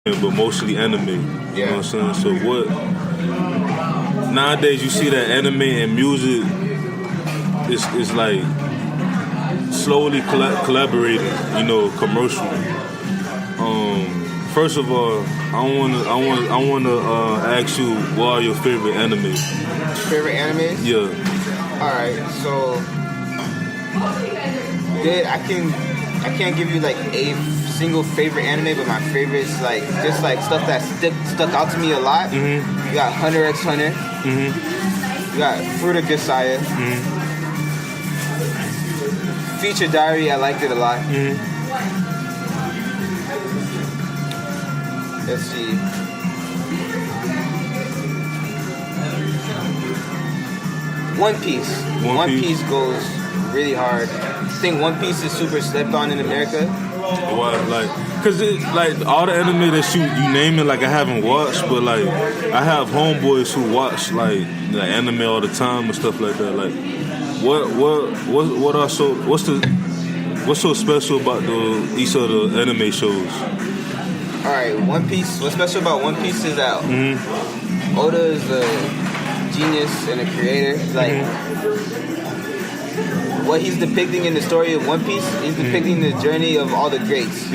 but mostly anime. You know what I'm saying? So what? Nowadays, you see that anime and music is like slowly collaborating. You know, commercially. First of all, I wanna ask you, what are your favorite anime? Favorite anime? Yeah. All right, so I can't give you like a single favorite anime, but my favorites like just like stuff that stuck out to me a lot. Mm-hmm. You got Hunter x Hunter. Mm-hmm. You got Fruit of Josiah. Mm-hmm. Feature Diary, I liked it a lot. Mm-hmm. Let's see. One Piece. One Piece goes really hard. I think One Piece is super slept on in America. Why? Like, cause like all the anime that you name it, like I haven't watched, but like I have homeboys who watch like anime all the time and stuff like that. Like, what's so special about each of the anime shows? All right, One Piece. What's special about One Piece is that Oda is a genius and a creator. Like, what he's depicting in the story of One Piece, he's depicting the journey of all the greats.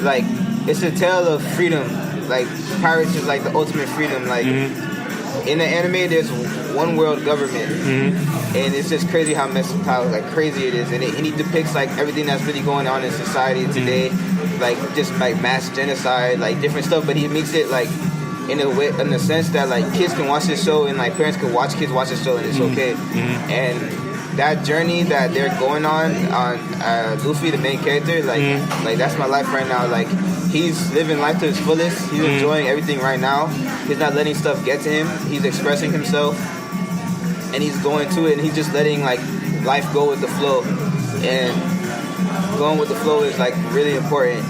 Like, it's a tale of freedom. Like, pirates is like the ultimate freedom. Like, in the anime, there's one world government, and it's just crazy how crazy it is. And he depicts like everything that's really going on in society today, like just like mass genocide, like different stuff. But he makes it like in the sense that like kids can watch this show and like parents can watch kids watch this show and it's okay. And that journey that they're going on Luffy, the main character, like that's my life right now. Like, he's living life to his fullest. He's enjoying everything right now. He's not letting stuff get to him. He's expressing himself, and he's going to it, and he's just letting like life go with the flow. And going with the flow is like really important.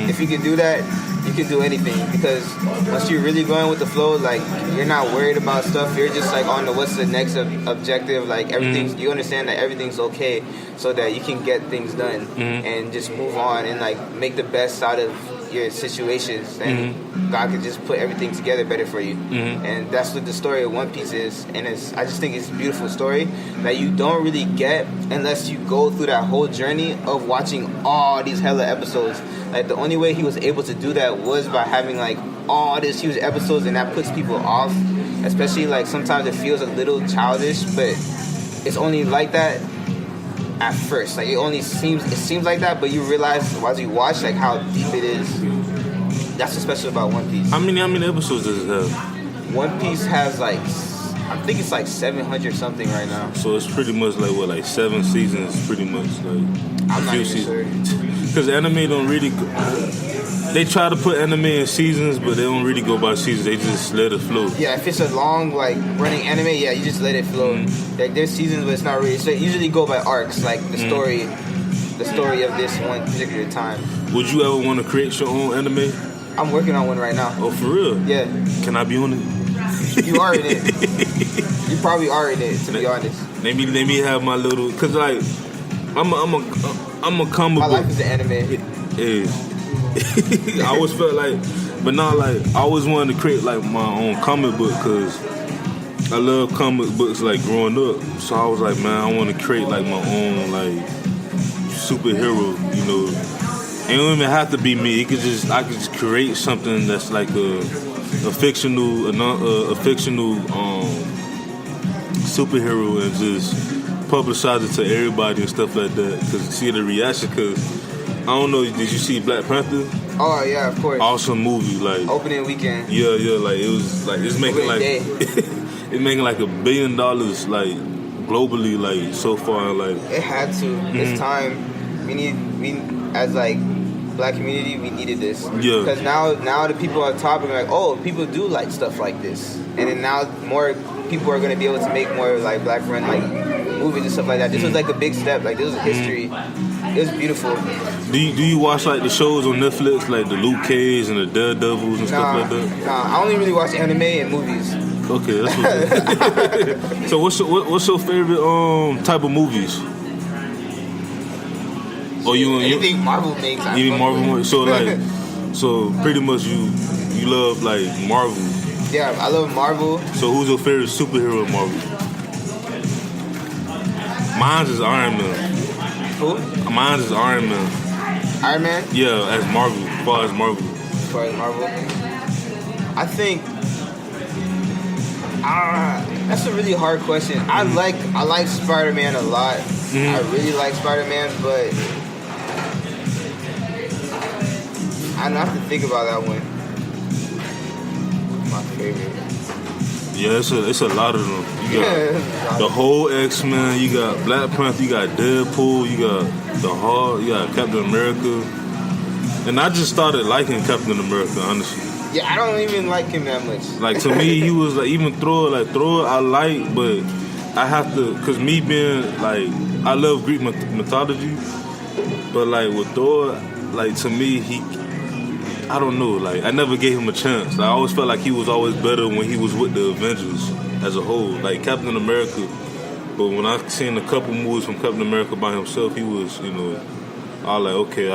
If you can do that, you can do anything, because once you're really going with the flow, like you're not worried about stuff. You're just like on the what's the next objective. Like everything's, you understand that everything's okay, so that you can get things done and just move on and like make the best out of your situations, and God can just put everything together better for you. And that's what the story of One Piece is. And I just think it's a beautiful story that you don't really get unless you go through that whole journey of watching all these hella episodes. Like, the only way he was able to do that was by having like all these huge episodes, and that puts people off. Especially like sometimes it feels a little childish, but it's only like that at first. Like, it seems like that, but you realize as you watch like how deep it is. That's what's special about One Piece. How many episodes does it have? One Piece has like, I think it's like 700 something right now. So it's pretty much like what, like 7 seasons, pretty much like I'm not even sure. Because anime don't really they try to put anime in seasons, but they don't really go by seasons. They just let it flow. Yeah, if it's a long like running anime, yeah, you just let it flow. Like, there's seasons, but it's not really. So it usually go by arcs, like the story of this one particular time. Would you ever want to create your own anime? I'm working on one right now. Oh, for real? Yeah. Can I be on it? You are in it. You probably are in it, to be honest. Let me have my little, cause like I'm a comic My book. life is an anime. Yeah. I always felt like, but not like, I always wanted to create like my own comic book, cause I love comic books like growing up. So I was like, man, I want to create like my own like superhero, you know. It don't even have to be me. I could just create something that's like a fictional superhero and just publicize it to everybody and stuff like that. Cause see the reaction. Cause I don't know. Did you see Black Panther? Oh yeah, of course. Awesome movie, like opening weekend. Yeah. Like it was like it's making like it's making like $1 billion like globally, like so far. Like it had to. It's time. We as like Black community, we needed this. Yeah. Because now the people on top are like, oh, people do like stuff like this, and then now more people are going to be able to make more like Black friend like movies and stuff like that. This was like a big step. Like, this was history. It was beautiful. Do you watch like the shows on Netflix, like the Luke Cage and the Daredevils and stuff like that? Nah, I only really watch anime and movies. Okay, that's what. So what's your favorite type of movies? Or anything Marvel makes. Anything Marvel makes. So like So pretty much you love like Marvel. Yeah, I love Marvel. So who's your favorite superhero in Marvel? Mine is Iron Man. Who? Mine is Iron Man. Iron Man? Yeah, as Marvel. As far as Marvel. As far as Marvel? I think... that's a really hard question. I like Spider-Man a lot. I really like Spider-Man, but... I don't have to think about that one. My favorite. Yeah, it's a lot of them. You got the whole X-Men, you got Black Panther, you got Deadpool, you got the Hulk, you got Captain America. And I just started liking Captain America, honestly. Yeah, I don't even like him that much. Like, to me, he was like, even Thor I like, but I have to, because me being, like, I love Greek mythology, but, like, with Thor, like, to me, I don't know, like, I never gave him a chance. Like, I always felt like he was always better when he was with the Avengers as a whole. Like, Captain America, but when I seen a couple movies from Captain America by himself, he was, I was like, okay,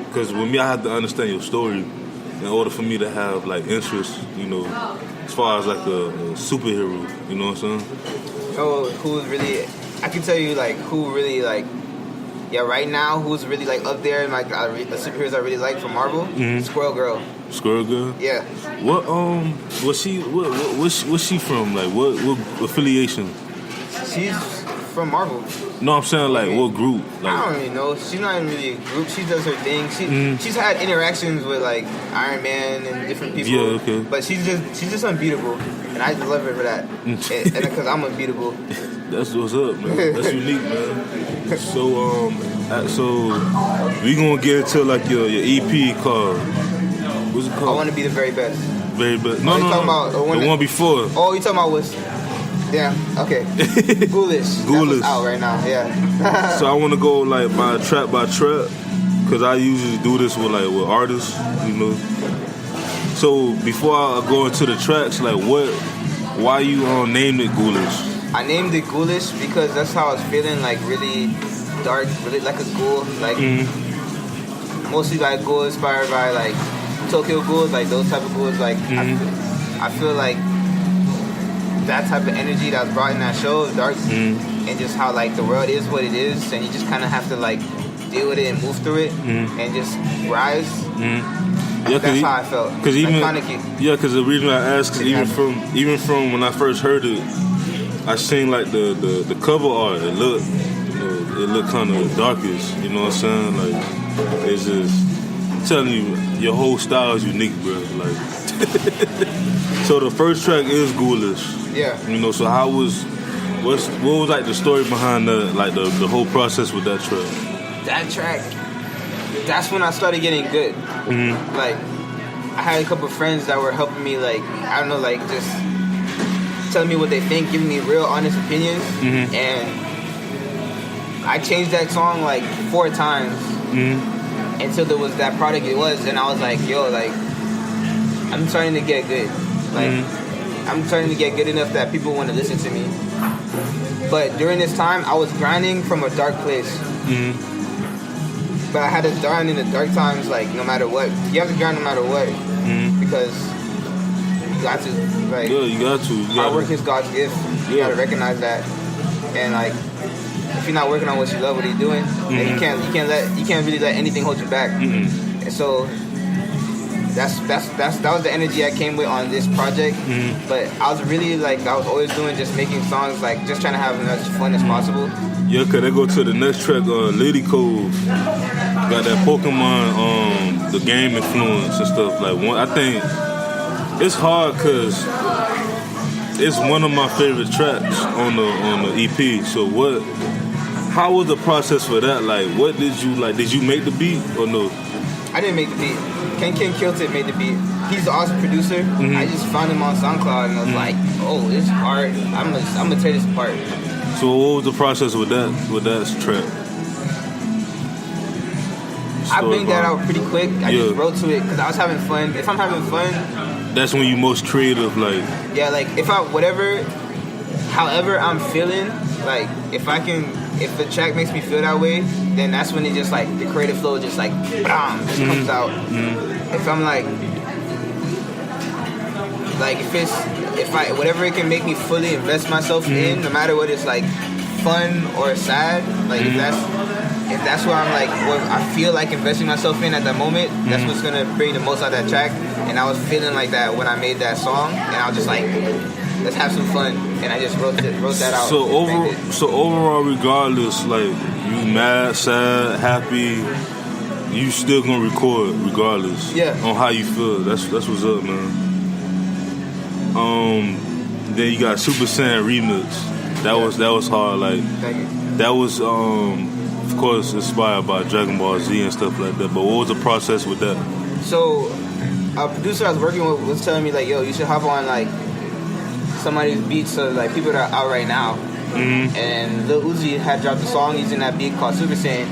because with me, I had to understand your story in order for me to have, like, interest, as far as, like, a superhero, you know what I'm saying? Oh, who's really, I can tell you, like, who really, like, yeah, right now, who's really, like, up there, and, like, the superheroes I really like from Marvel? Squirrel Girl. Squirrel Girl? Yeah. What, what's she from? Like, what affiliation? She's from Marvel. No, I'm saying, like, what group? Like, I don't really know. She's not even really a group. She does her thing. She's had interactions with, like, Iron Man and different people. Yeah, okay. But she's just unbeatable. And I just love her for that. and because I'm unbeatable. That's what's up, man. That's unique, man. So we gonna get into, like, your EP called, what's it called? I Want to Be the Very Best. Very best. No, talking about the one before. Oh, you talking about what's... Yeah, okay. Ghoulish. Ghoulish. That's out right now, yeah. So I want to go, like, by track, because I usually do this with artists, So before I go into the tracks, like, why you named it Ghoulish? I named it Ghoulish because that's how I was feeling, like, really dark, really like a ghoul, like, mostly like ghoul inspired by, like, Tokyo ghouls, like those type of ghouls, like, I feel like that type of energy that was brought in that show, dark, and just how, like, the world is what it is, and you just kind of have to, like, deal with it and move through it, and just rise. Yeah, that's how I felt. Because the reason I asked, cause even from when I first heard it, I seen, like, the cover art. It looked kind of darkish. You know what I'm saying? Like, it's just telling you your whole style is unique, bro. Like, so the first track is Ghoulish. Yeah. So what was like the story behind the whole process with that track? That track, that's when I started getting good. Like, I had a couple of friends that were helping me, like, I don't know, like, just telling me what they think, giving me real honest opinions, and I changed that song like 4 times until there was that product it was, and I was like, yo, like, I'm starting to get good. Like, I'm starting to get good enough that people want to listen to me. But during this time, I was grinding from a dark place. But I had to grind in the dark times, like, no matter what. You have to grind no matter what. Because you got to, like... Yeah, you got to. Hard work is God's gift. You got to recognize that. And, like, if you're not working on what you love, what are you doing? And you can't really let anything hold you back. And so... That was the energy I came with on this project. But I was really, like, I was always doing just making songs, like, just trying to have as much fun as possible. Yeah, cause they go to the next track, Lady Cove. Got that Pokemon, the game influence and stuff. Like, I think it's hard cause it's one of my favorite tracks on the EP. So how was the process for that? Like, what did you like? Did you make the beat or no? I didn't make the beat. Ken Kilted made the beat. He's the awesome producer. I just found him on Soundcloud and I was like, oh, it's hard. I'm gonna tear this apart. So what was the process with that track? I banged that out pretty quick. I just wrote to it because I was having fun. If I'm having fun, that's when you most creative, like. Yeah, like however I'm feeling, like if the track makes me feel that way, then that's when it just, like, the creative flow just, like, bam, just comes out. if I'm like if I whatever it can make me fully invest myself in, no matter what it's like fun or sad, like if that's where I'm like what I feel like investing myself in at that moment, that's what's gonna bring the most out of that track. And I was feeling like that when I made that song, and I was just like, let's have some fun, and I just wrote that out. So overall, regardless, like you mad, sad, happy, you still gonna record regardless. Yeah. On how you feel. That's what's up, man. Then you got Super Saiyan remix. That was hard. Like that was of course inspired by Dragon Ball Z and stuff like that. But what was the process with that? So a producer I was working with was telling me like, yo, you should hop on like somebody's beats, so like people that are out right now. And Lil Uzi had dropped a song using that beat called Super Saiyan.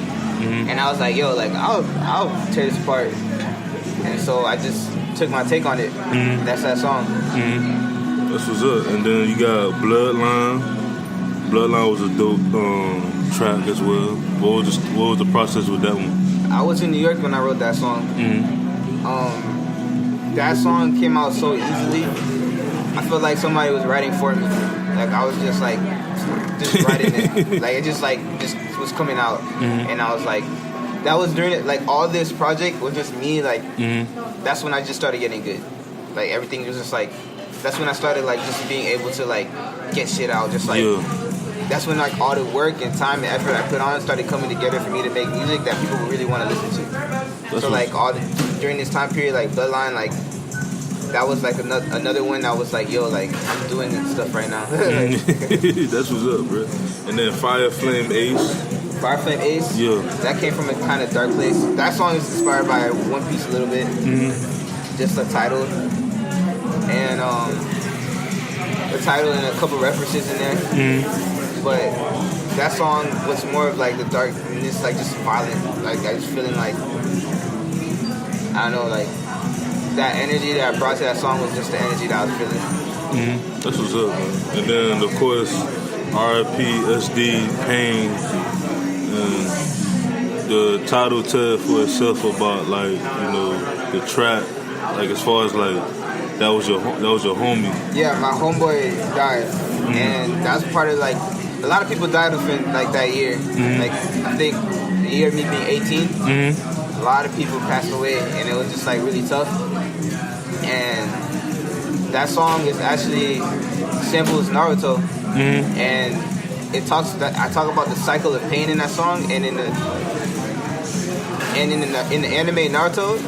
And I was like, yo, like I'll tear this apart. And so I just took my take on it. That's that song. That's what's up. And then you got Bloodline. Bloodline was a dope track as well. What was the process with that one? I was in New York when I wrote that song. That song came out so easily. I felt like somebody was writing for me. Like I was just writing it. Like it just was coming out. And I was like, that was during it. Like all this project was just me. Like that's when I just started getting good. Like everything was just like. That's when I started like just being able to like get shit out. Just like that's when like all the work and time and effort I put on started coming together for me to make music that people would really want to listen to. So like during this time period, like Bloodline, like that was like another one that was like, yo, like I'm doing this stuff right now. That's what's up, bro. And then Fire Flame Ace. Yeah, that came from a kind of dark place. That song is inspired by One Piece a little bit, just the title. And the title and a couple references in there. But that song was more of like the darkness, like just violent. Like I was feeling like, I don't know, like that energy that I brought to that song was just the energy that I was feeling. That's what's up, man. And then of course R.I.P. SD Pain, and the title tells for itself about like, you know, the track, like as far as like that was your homie. Yeah, my homeboy died, and that's part of like a lot of people died within like that year. Like I think the year of me being 18, a lot of people passed away, and it was just like really tough. And that song is actually samples Naruto, and I talk about the cycle of pain in that song, and in the anime Naruto,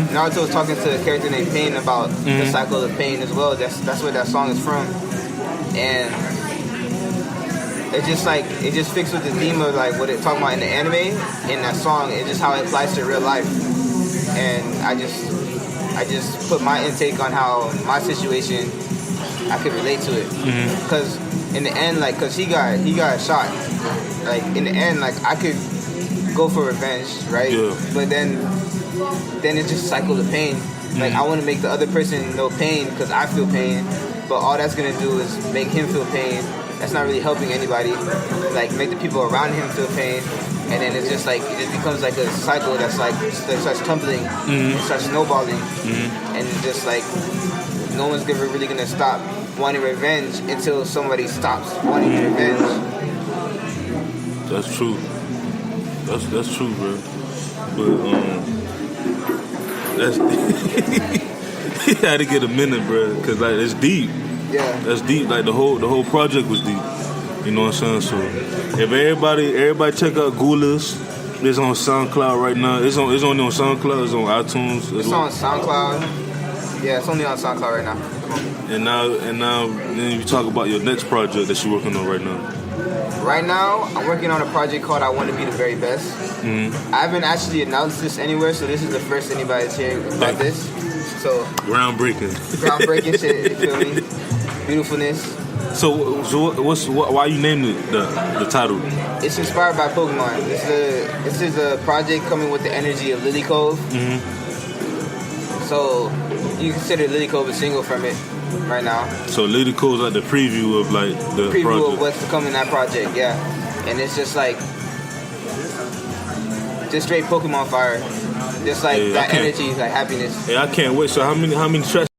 Naruto is talking to a character named Pain about the cycle of pain as well. That's where that song is from, and it just fits with the theme of like what it's talking about in the anime in that song, and just how it applies to real life. And I just put my intake on how my situation I could relate to it, because in the end, like, cause he got shot. Like in the end, like I could go for revenge, right? Yeah. But then it's just cycle of pain. Like I want to make the other person know pain because I feel pain, but all that's gonna do is make him feel pain. That's not really helping anybody. Like make the people around him feel pain, and then it's just like it becomes like a cycle that starts tumbling, it starts snowballing, and it's just like no one's ever really gonna stop wanting revenge until somebody stops wanting revenge. That's true. That's true, bro. But that's you had to get a minute, bro, because like it's deep. Yeah, that's deep. Like the whole project was deep. You know what I'm saying? So if everybody check out Ghoulish. It's on SoundCloud right now. It's only on SoundCloud. It's on iTunes. It's on SoundCloud. Yeah, it's only on SoundCloud right now. And now then you talk about your next project that you're working on right now. Right now, I'm working on a project called I Want to Be the Very Best. I haven't actually announced this anywhere, so this is the first anybody's hearing about this. So groundbreaking shit. You feel me? Beautifulness. So why you named it the title? It's inspired by Pokemon. This is a project coming with the energy of Lily Cove. So you consider Lily Cove a single from it right now. So Lily Cove's like the preview of like the project. Of what's to come in that project, yeah. And it's just like just straight Pokemon fire. just like Yeah, that energy, like happiness. Yeah, I can't wait. So how many tracks